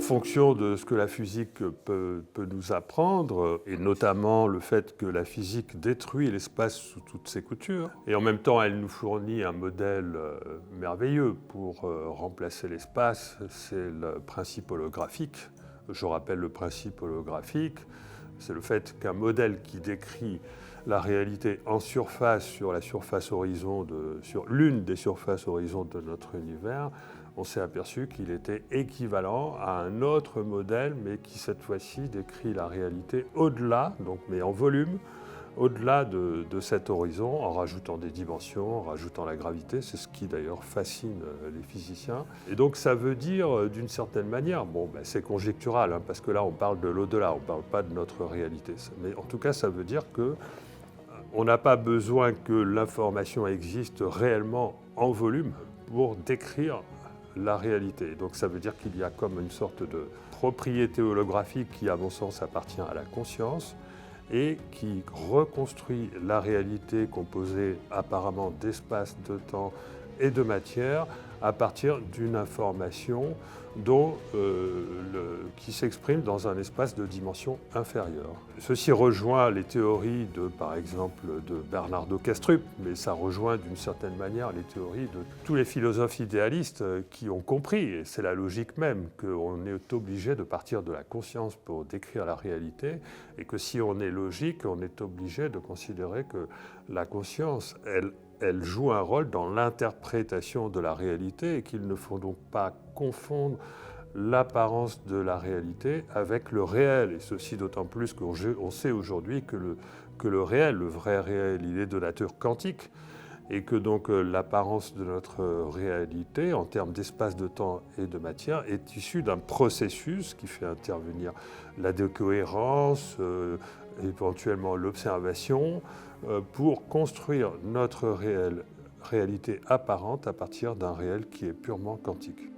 fonction de ce que la physique peut nous apprendre, et notamment le fait que la physique détruit l'espace sous toutes ses coutures, et en même temps elle nous fournit un modèle merveilleux pour remplacer l'espace, c'est le principe holographique. Je rappelle le principe holographique, c'est le fait qu'un modèle qui décrit la réalité en surface, sur la surface horizon, sur l'une des surfaces horizon de notre univers, on s'est aperçu qu'il était équivalent à un autre modèle, mais qui cette fois-ci décrit la réalité au-delà, donc, mais en volume, au-delà de cet horizon, en rajoutant des dimensions, en rajoutant la gravité. C'est ce qui d'ailleurs fascine les physiciens. Et donc ça veut dire, d'une certaine manière, bon, ben, c'est conjectural, hein, parce que là on parle de l'au-delà, on ne parle pas de notre réalité. Mais en tout cas, ça veut dire que on n'a pas besoin que l'information existe réellement en volume pour décrire la réalité. Donc ça veut dire qu'il y a comme une sorte de propriété holographique qui, à mon sens, appartient à la conscience et qui reconstruit la réalité composée apparemment d'espace, de temps et de matière à partir d'une information qui s'exprime dans un espace de dimension inférieure. Ceci rejoint les théories par exemple, de Bernardo Kastrup, mais ça rejoint d'une certaine manière les théories de tous les philosophes idéalistes qui ont compris, et c'est la logique même, qu'on est obligé de partir de la conscience pour décrire la réalité, et que si on est logique, on est obligé de considérer que la conscience, elle joue un rôle dans l'interprétation de la réalité et qu'il ne faut donc pas confondre l'apparence de la réalité avec le réel. Et ceci d'autant plus qu'on sait aujourd'hui que le réel, le vrai réel, il est de nature quantique et que donc l'apparence de notre réalité en termes d'espace, de temps et de matière est issue d'un processus qui fait intervenir la décohérence, éventuellement l'observation, pour construire notre réalité apparente à partir d'un réel qui est purement quantique.